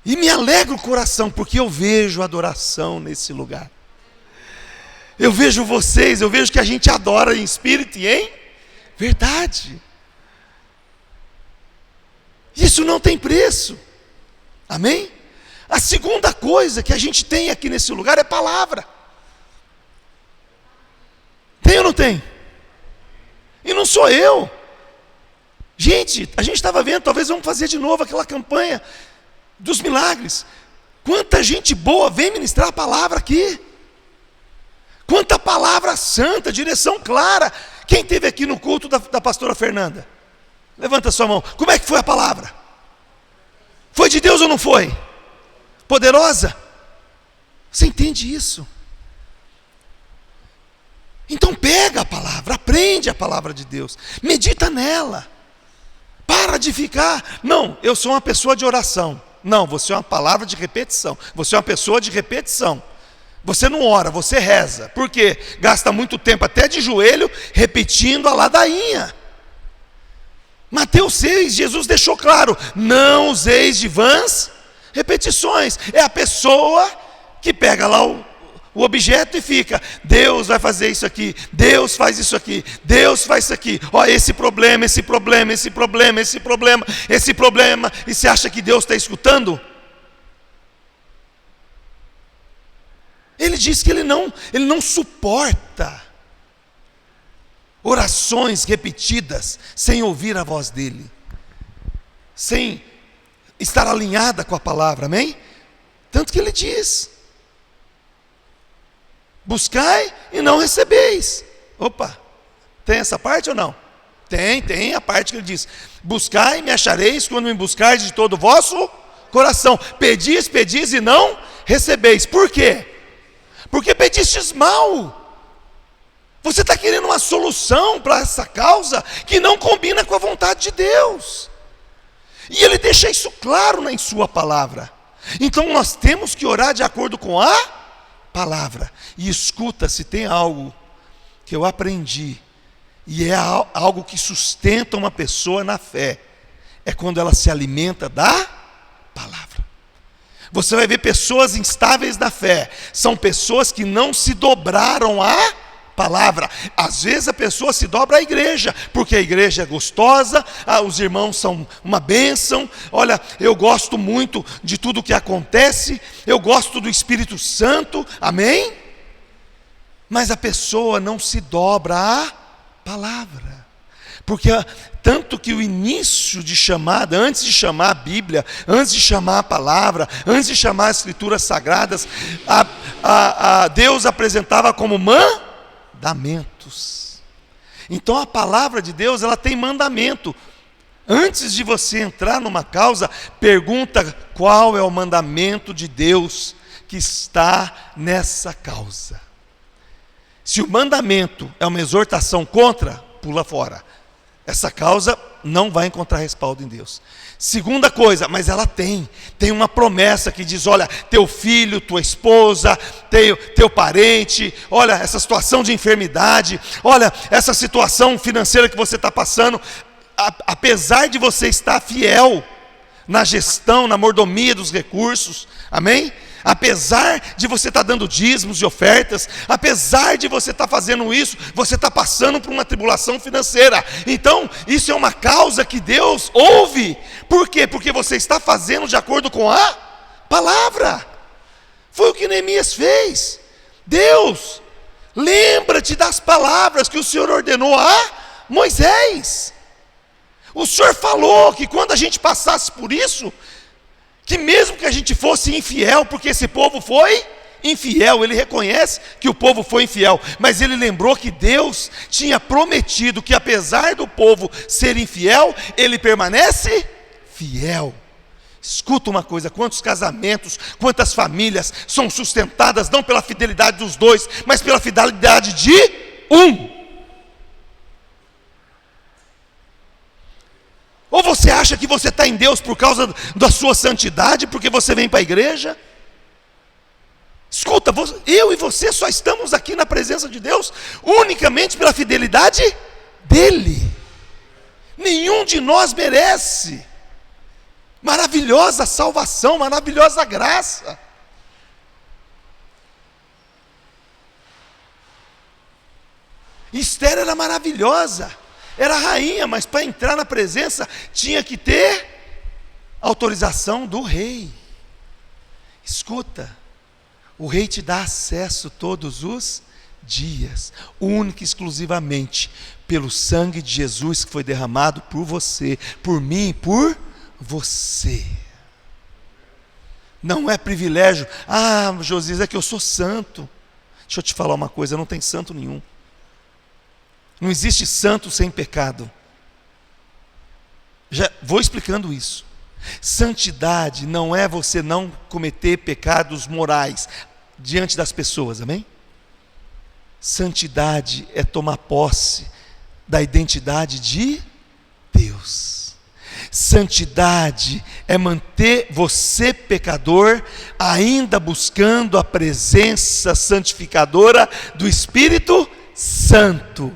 B: E me alegra o coração, porque eu vejo adoração nesse lugar. Eu vejo vocês, eu vejo que a gente adora em espírito e em verdade. Isso não tem preço. Amém? A segunda coisa que a gente tem aqui nesse lugar é palavra. Tem ou não tem? E não sou eu. Gente, a gente estava vendo, talvez vamos fazer de novo aquela campanha dos milagres. Quanta gente boa vem ministrar a palavra aqui. Quanta palavra santa, direção clara. Quem esteve aqui no culto da pastora Fernanda? Levanta sua mão. Como é que foi a palavra? Foi de Deus ou não foi? Poderosa? Você entende isso? Então pega a palavra, aprende a palavra de Deus, medita nela. Para de ficar, não, eu sou uma pessoa de oração. Não, você é uma palavra de repetição. Você é uma pessoa de repetição. Você não ora, você reza. Por quê? Gasta muito tempo até de joelho repetindo a ladainha. Mateus 6, Jesus deixou claro, não useis de vãs repetições. É a pessoa que pega lá o objeto e fica, Deus vai fazer isso aqui, Deus faz isso aqui, Deus faz isso aqui, ó, esse problema, esse problema, esse problema, esse problema, esse problema, e você acha que Deus está escutando? Ele diz que ele não suporta orações repetidas sem ouvir a voz dele, sem estar alinhada com a palavra, amém? Tanto que ele diz, buscai e não recebeis. Opa, tem essa parte ou não? Tem a parte que ele diz, buscai e me achareis quando me buscardes de todo o vosso coração, pedis e não recebeis. Por quê? Porque pedistes mal. Você está querendo uma solução para essa causa que não combina com a vontade de Deus. E Ele deixa isso claro em sua palavra. Então nós temos que orar de acordo com a palavra. E escuta, se tem algo que eu aprendi, e é algo que sustenta uma pessoa na fé, é quando ela se alimenta da palavra. Você vai ver pessoas instáveis na fé, são pessoas que não se dobraram à palavra. Às vezes a pessoa se dobra à igreja, porque a igreja é gostosa, os irmãos são uma bênção, olha, eu gosto muito de tudo que acontece, eu gosto do Espírito Santo, amém? Mas a pessoa não se dobra à palavra, porque tanto que o início de chamada, antes de chamar a Bíblia, antes de chamar a palavra, antes de chamar as escrituras sagradas, Deus apresentava como mandamentos. Então a palavra de Deus, ela tem mandamento. Antes de você entrar numa causa, pergunta qual é o mandamento de Deus que está nessa causa. Se o mandamento é uma exortação contra, pula fora. Essa causa não vai encontrar respaldo em Deus. Segunda coisa, mas ela tem uma promessa que diz, olha, teu filho, tua esposa, teu parente, olha, essa situação de enfermidade, olha, essa situação financeira que você está passando, apesar de você estar fiel na gestão, na mordomia dos recursos, amém? Apesar de você estar dando dízimos e ofertas, apesar de você estar fazendo isso, você está passando por uma tribulação financeira. Então, isso é uma causa que Deus ouve. Por quê? Porque você está fazendo de acordo com a palavra. Foi o que Neemias fez. Deus, lembra-te das palavras que o Senhor ordenou a Moisés. O Senhor falou que quando a gente passasse por isso, que mesmo que a gente fosse infiel, porque esse povo foi infiel, ele reconhece que o povo foi infiel, mas ele lembrou que Deus tinha prometido que apesar do povo ser infiel, ele permanece fiel. Escuta uma coisa, quantos casamentos, quantas famílias são sustentadas não pela fidelidade dos dois, mas pela fidelidade de um. Ou você acha que você está em Deus por causa da sua santidade, porque você vem para a igreja? Escuta, eu e você só estamos aqui na presença de Deus unicamente pela fidelidade dEle. Nenhum de nós merece. Maravilhosa salvação, maravilhosa graça. Esther era maravilhosa. Era rainha, mas para entrar na presença tinha que ter autorização do rei. Escuta, o rei te dá acesso todos os dias, única e exclusivamente pelo sangue de Jesus que foi derramado por você, por mim e por você. Não é privilégio. Josias, é que eu sou santo. Deixa eu te falar uma coisa, não tem santo nenhum. Não existe santo sem pecado. Já vou explicando isso. Santidade não é você não cometer pecados morais diante das pessoas, amém? Santidade é tomar posse da identidade de Deus. Santidade é manter você pecador, ainda buscando a presença santificadora do Espírito Santo.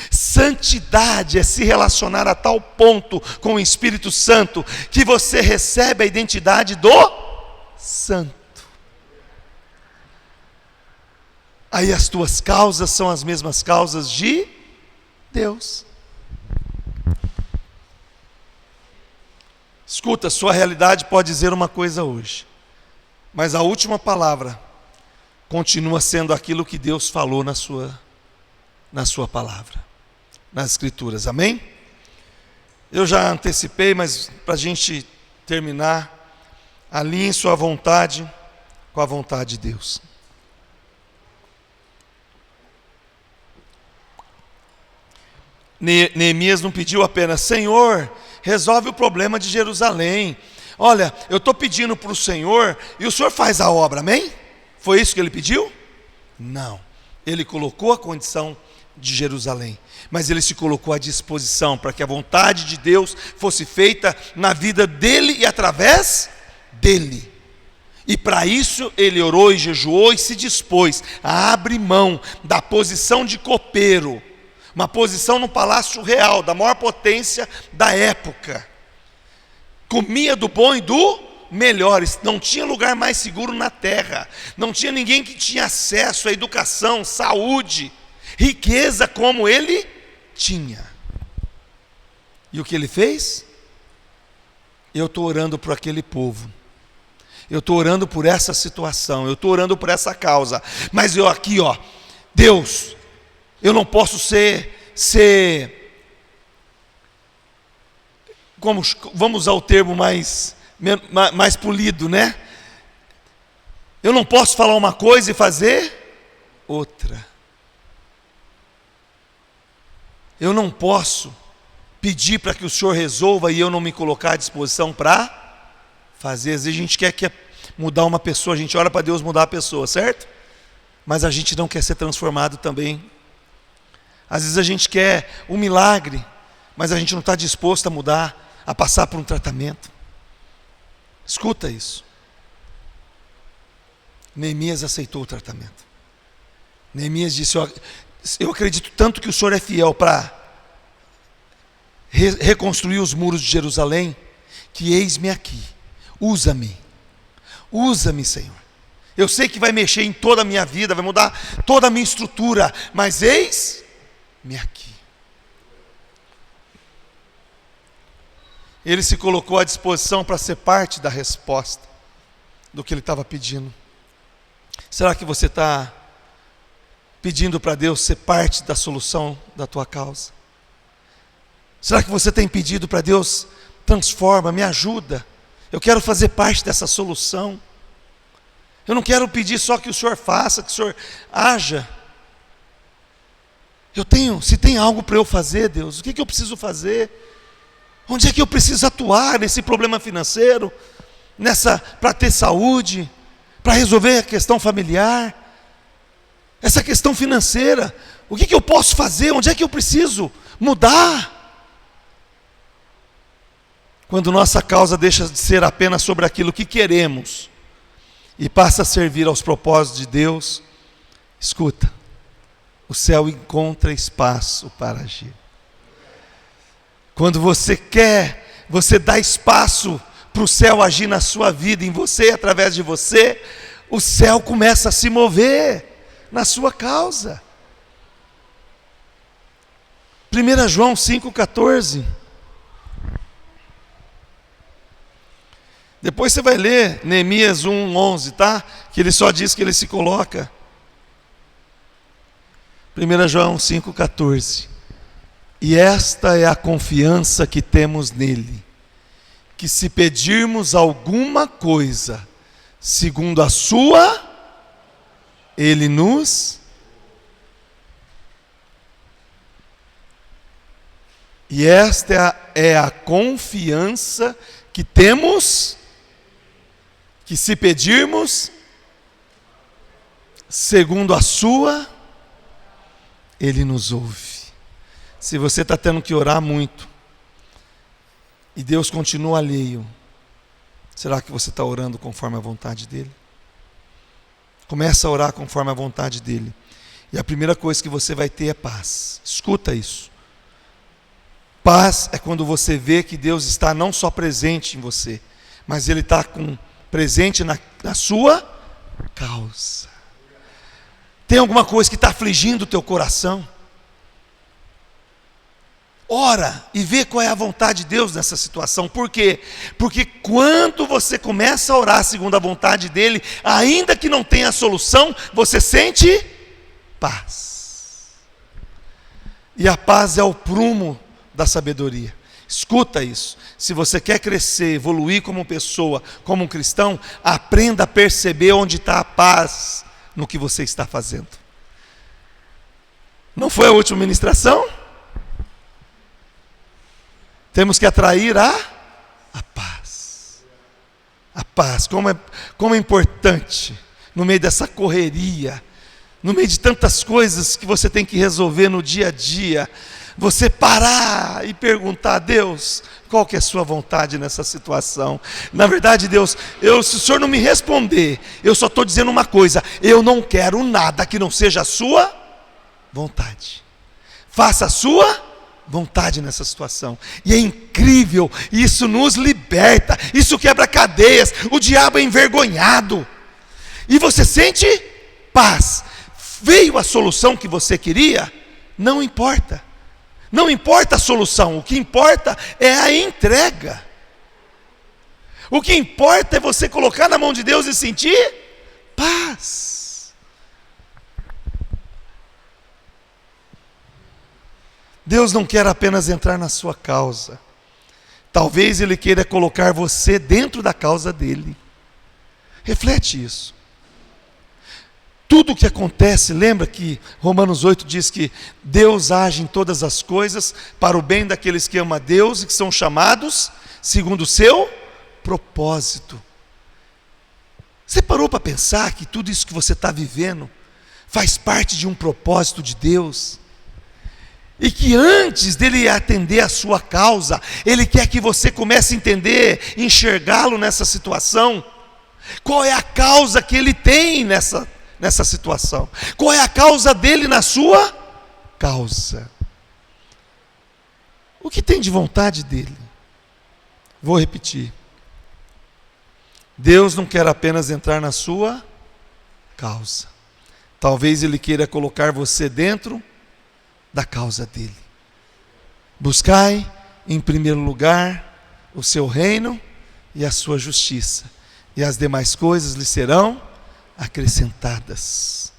B: Santidade é se relacionar a tal ponto com o Espírito Santo que você recebe a identidade do Santo. Aí as tuas causas são as mesmas causas de Deus. Escuta, sua realidade pode dizer uma coisa hoje, mas a última palavra continua sendo aquilo que Deus falou na sua palavra, nas escrituras, amém? Eu já antecipei, mas para a gente terminar, alinhe sua vontade com a vontade de Deus. Neemias não pediu apenas, Senhor, resolve o problema de Jerusalém. Olha, eu estou pedindo para o Senhor e o Senhor faz a obra, amém? Foi isso que ele pediu? Não. Ele colocou a condição de Jerusalém, mas ele se colocou à disposição para que a vontade de Deus fosse feita na vida dele e através dele. E para isso ele orou e jejuou e se dispôs a abrir mão da posição de copeiro, uma posição no palácio real, da maior potência da época. Comia do bom e do melhor, não tinha lugar mais seguro na terra, não tinha ninguém que tinha acesso à educação, saúde, riqueza como ele tinha. E o que ele fez? Eu estou orando por aquele povo, eu estou orando por essa situação, eu estou orando por essa causa, mas eu aqui, Deus, eu não posso ser como, vamos usar o termo mais polido, né? Eu não posso falar uma coisa e fazer outra. Eu não posso pedir para que o Senhor resolva e eu não me colocar à disposição para fazer. Às vezes a gente quer mudar uma pessoa, a gente ora para Deus mudar a pessoa, certo? Mas a gente não quer ser transformado também. Às vezes a gente quer um milagre, mas a gente não está disposto a mudar, a passar por um tratamento. Escuta isso. Neemias aceitou o tratamento. Neemias disse: eu acredito tanto que o Senhor é fiel para reconstruir os muros de Jerusalém, que eis-me aqui, usa-me, Senhor. Eu sei que vai mexer em toda a minha vida, vai mudar toda a minha estrutura, mas eis-me aqui. Ele se colocou à disposição para ser parte da resposta do que ele estava pedindo. Será que você está pedindo para Deus ser parte da solução da tua causa? Será que você tem pedido para Deus: transforma, me ajuda, eu quero fazer parte dessa solução? Eu não quero pedir só que o Senhor faça, que o Senhor haja. Se tem algo para eu fazer, Deus, o que eu preciso fazer? Onde é que eu preciso atuar nesse problema financeiro, para ter saúde, para resolver a questão familiar, essa questão financeira? O que eu posso fazer? Onde é que eu preciso mudar? Quando nossa causa deixa de ser apenas sobre aquilo que queremos e passa a servir aos propósitos de Deus, escuta, o céu encontra espaço para agir. Quando você quer, você dá espaço para o céu agir na sua vida, em você, através de você, o céu começa a se mover na sua causa. 1 João 5,14. Depois você vai ler Neemias 1,11, tá? Que ele só diz que ele se coloca. 1 João 5,14. E esta é a confiança que temos nele, que se pedirmos alguma coisa, segundo a sua, ele nos... E esta é a confiança que temos, que se pedirmos, segundo a sua, ele nos ouve. Se você está tendo que orar muito, e Deus continua alheio, será que você está orando conforme a vontade dEle? Começa a orar conforme a vontade dEle, e a primeira coisa que você vai ter é paz. Escuta isso. Paz é quando você vê que Deus está não só presente em você, mas Ele está presente na sua causa. Tem alguma coisa que está afligindo o teu coração? Ora e vê qual é a vontade de Deus nessa situação. Por quê? Porque quando você começa a orar segundo a vontade dEle, ainda que não tenha solução, você sente paz. E a paz é o prumo da sabedoria. Escuta isso. Se você quer crescer, evoluir como pessoa, como um cristão, aprenda a perceber onde está a paz no que você está fazendo. Não foi a última ministração? Temos que atrair a paz. A paz, como é importante, no meio dessa correria, no meio de tantas coisas que você tem que resolver no dia a dia, você parar e perguntar a Deus, qual que é a sua vontade nessa situação? Na verdade, Deus, se o Senhor não me responder, eu só estou dizendo uma coisa: eu não quero nada que não seja a sua vontade. Faça a sua vontade nessa situação. E é incrível, isso nos liberta, isso quebra cadeias, o diabo é envergonhado, e você sente paz. Veio a solução que você queria? Não importa. Não importa a solução, o que importa é a entrega. O que importa é você colocar na mão de Deus e sentir paz. Deus não quer apenas entrar na sua causa. Talvez Ele queira colocar você dentro da causa dEle. Reflete isso. Tudo o que acontece, lembra que Romanos 8 diz que Deus age em todas as coisas para o bem daqueles que amam a Deus e que são chamados segundo o seu propósito. Você parou para pensar que tudo isso que você está vivendo faz parte de um propósito de Deus? E que antes dele atender a sua causa, Ele quer que você comece a entender, enxergá-lo nessa situação. Qual é a causa que Ele tem nessa situação? Qual é a causa dele na sua causa? O que tem de vontade dele? Vou repetir. Deus não quer apenas entrar na sua causa. Talvez Ele queira colocar você dentro da causa dele. Buscai em primeiro lugar o seu reino e a sua justiça, e as demais coisas lhe serão acrescentadas.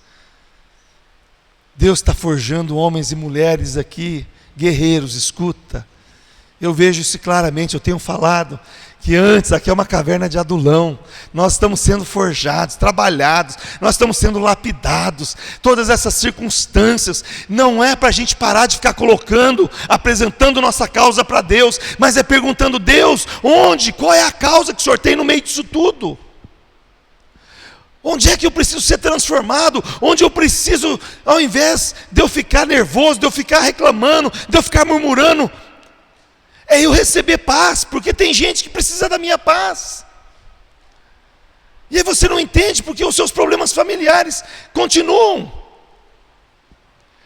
B: Deus está forjando homens e mulheres aqui, guerreiros, escuta. Eu vejo isso claramente, eu tenho falado que antes aqui é uma caverna de Adulão, nós estamos sendo forjados, trabalhados, nós estamos sendo lapidados. Todas essas circunstâncias, não é para a gente parar de ficar colocando, apresentando nossa causa para Deus, mas é perguntando: Deus, onde, qual é a causa que o Senhor tem no meio disso tudo? Onde é que eu preciso ser transformado? Onde eu preciso, ao invés de eu ficar nervoso, de eu ficar reclamando, de eu ficar murmurando, é eu receber paz, porque tem gente que precisa da minha paz. E aí você não entende porque os seus problemas familiares continuam.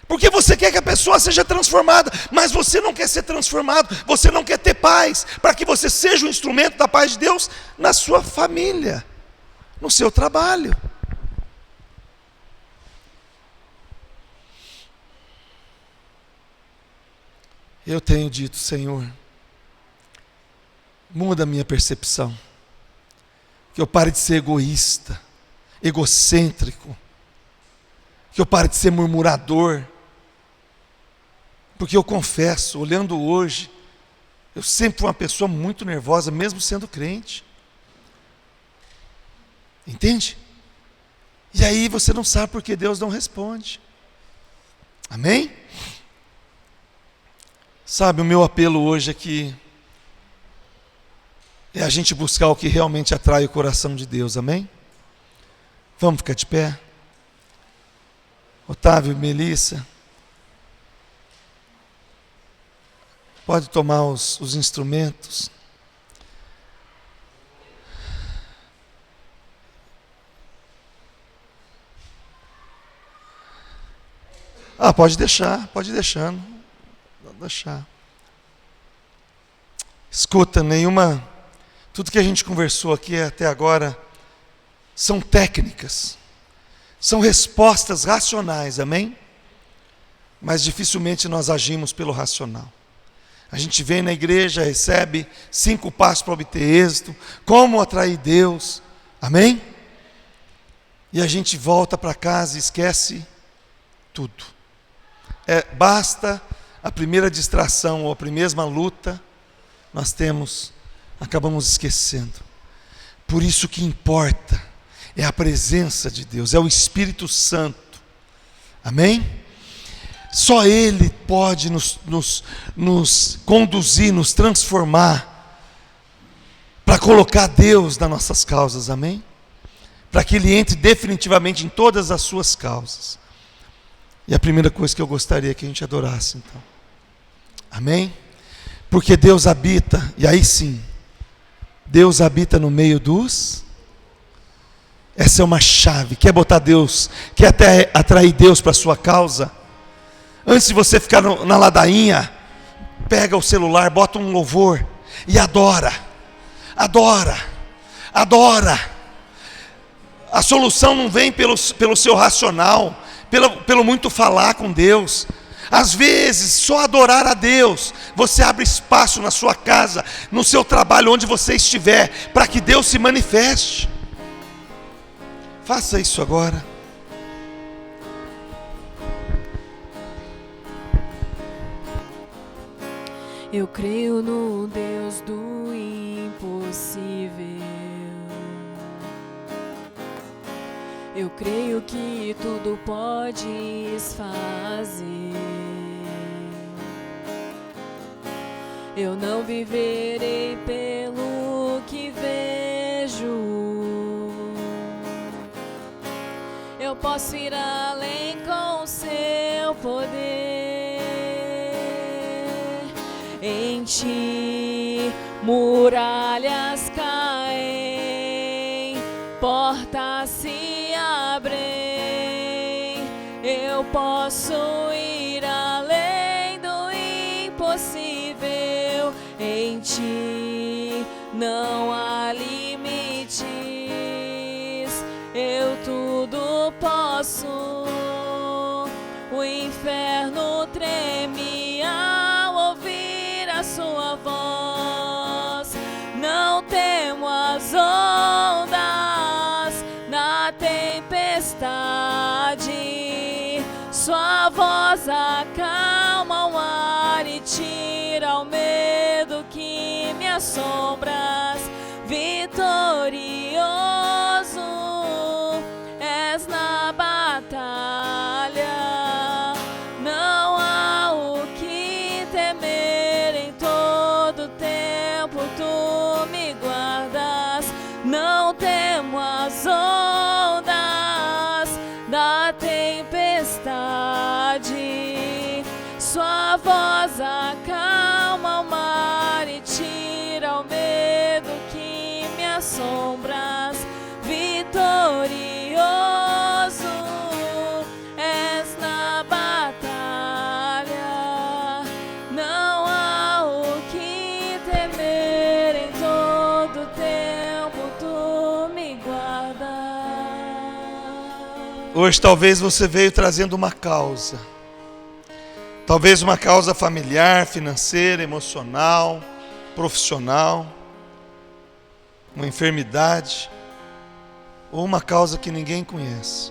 B: Porque você quer que a pessoa seja transformada, mas você não quer ser transformado, você não quer ter paz, para que você seja um instrumento da paz de Deus na sua família, no seu trabalho. Eu tenho dito: Senhor, muda a minha percepção, que eu pare de ser egoísta, egocêntrico, que eu pare de ser murmurador, porque eu confesso, olhando hoje, eu sempre fui uma pessoa muito nervosa, mesmo sendo crente. Entende? E aí você não sabe porque Deus não responde. Amém? Sabe, o meu apelo hoje aqui é a gente buscar o que realmente atrai o coração de Deus. Amém? Vamos ficar de pé? Otávio, Melissa, pode tomar os instrumentos. Pode deixar, pode deixando. Pode deixar. Escuta, tudo que a gente conversou aqui até agora são técnicas, são respostas racionais, amém? Mas dificilmente nós agimos pelo racional. A gente vem na igreja, recebe 5 passos para obter êxito, como atrair Deus, amém? E a gente volta para casa e esquece tudo. Basta a primeira distração ou a primeira luta, nós acabamos esquecendo. Por isso que importa é a presença de Deus, é o Espírito Santo, amém? Só Ele pode nos conduzir, nos transformar, para colocar Deus nas nossas causas, amém? Para que Ele entre definitivamente em todas as suas causas. E a primeira coisa que eu gostaria que a gente adorasse, então. Amém? Porque Deus habita, e aí sim, Deus habita no meio dos... Essa é uma chave. Quer botar Deus, quer até atrair Deus para a sua causa? Antes de você ficar na ladainha, pega o celular, bota um louvor e adora. Adora. Adora. A solução não vem pelo seu racional, pelo muito falar com Deus. Às vezes, só adorar a Deus, você abre espaço na sua casa, no seu trabalho, onde você estiver, para que Deus se manifeste. Faça isso agora.
D: Eu creio no Deus do impossível. Eu creio que tudo podes fazer. Eu não viverei pelo que vejo. Eu posso ir além com seu poder. Em ti muralhas caem, portas se abrem. Eu posso ir além do impossível. Em ti não há limites. Eu tudo posso. O inferno treme ao ouvir a sua voz. Não temo as ondas na tempestade. Sua voz acalma o mar e tira o medo que me assombra. Vitorioso és na batalha, não há o que temer. Em todo tempo tu me guardas. Não temo as ondas da tempestade. Sua voz acalma o mar e tira o medo que me assombras. Vitorioso és na batalha, não há o que temer. Em todo tempo tu me guardas.
B: Hoje talvez você veio trazendo uma causa. Talvez uma causa familiar, financeira, emocional, profissional, uma enfermidade, ou uma causa que ninguém conhece.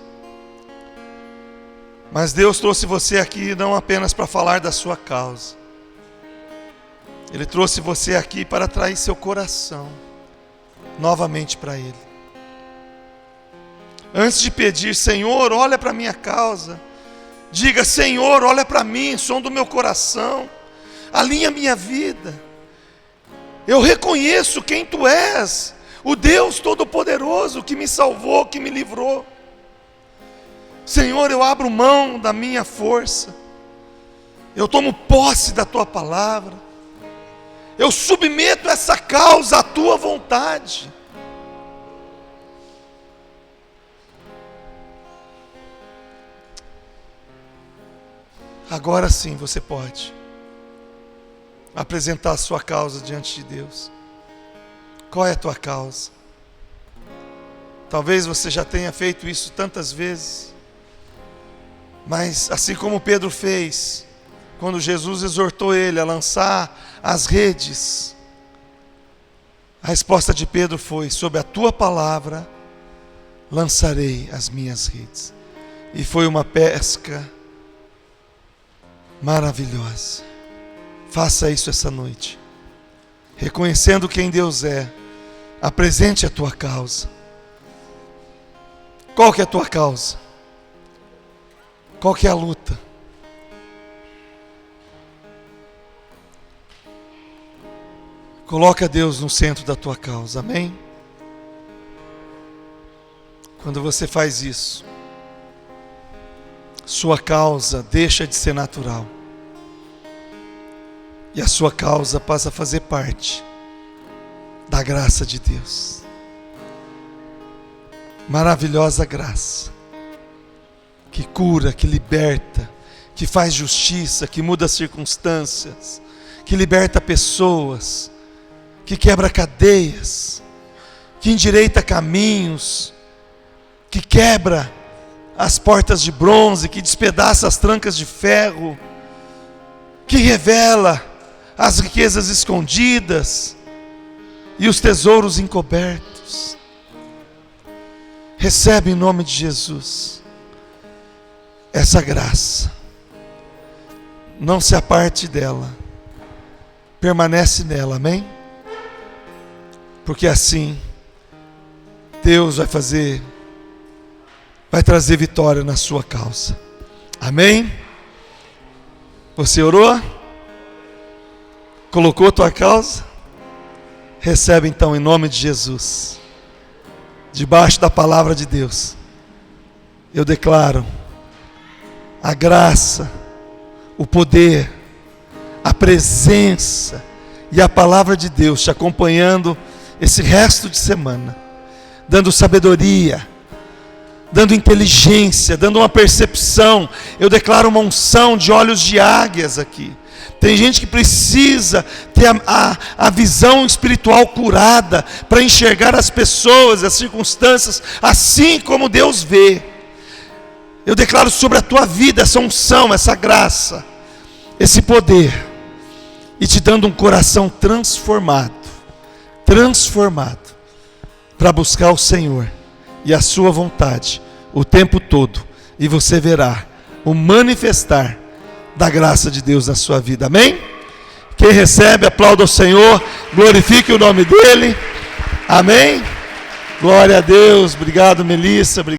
B: Mas Deus trouxe você aqui não apenas para falar da sua causa. Ele trouxe você aqui para atrair seu coração novamente para Ele. Antes de pedir, Senhor, olha para a minha causa, diga, Senhor, olha para mim, som do meu coração, alinha minha vida. Eu reconheço quem Tu és, o Deus Todo-Poderoso que me salvou, que me livrou. Senhor, eu abro mão da minha força, eu tomo posse da Tua palavra, eu submeto essa causa à Tua vontade. Agora sim você pode apresentar a sua causa diante de Deus. Qual é a tua causa? Talvez você já tenha feito isso tantas vezes, mas assim como Pedro fez, quando Jesus exortou ele a lançar as redes, a resposta de Pedro foi: sob a tua palavra lançarei as minhas redes. E foi uma pesca maravilhosa. Faça isso essa noite, reconhecendo quem Deus é. Apresente a tua causa. Qual que é a tua causa? Qual que é a luta? Coloca Deus no centro da tua causa, amém? Quando você faz isso, sua causa deixa de ser natural. E a sua causa passa a fazer parte da graça de Deus. Maravilhosa graça, que cura, que liberta, que faz justiça, que muda circunstâncias, que liberta pessoas, que quebra cadeias, que endireita caminhos, que quebra as portas de bronze, que despedaça as trancas de ferro, que revela as riquezas escondidas e os tesouros encobertos. Recebe em nome de Jesus essa graça. Não se aparte dela. Permanece nela, amém? Porque assim Deus vai trazer vitória na sua causa. Amém? Você orou? Colocou a tua causa? Recebe então em nome de Jesus. Debaixo da palavra de Deus, eu declaro a graça, o poder, a presença e a palavra de Deus te acompanhando esse resto de semana, dando sabedoria, dando inteligência, dando uma percepção. Eu declaro uma unção de olhos de águias aqui. Tem gente que precisa ter a visão espiritual curada para enxergar as pessoas, as circunstâncias, assim como Deus vê. Eu declaro sobre a tua vida essa unção, essa graça, esse poder, e te dando um coração transformado, para buscar o Senhor e a sua vontade o tempo todo, e você verá o manifestar da graça de Deus na sua vida, amém? Quem recebe, aplauda o Senhor, glorifique o nome dEle, amém? Glória a Deus, obrigado Melissa, obrigado.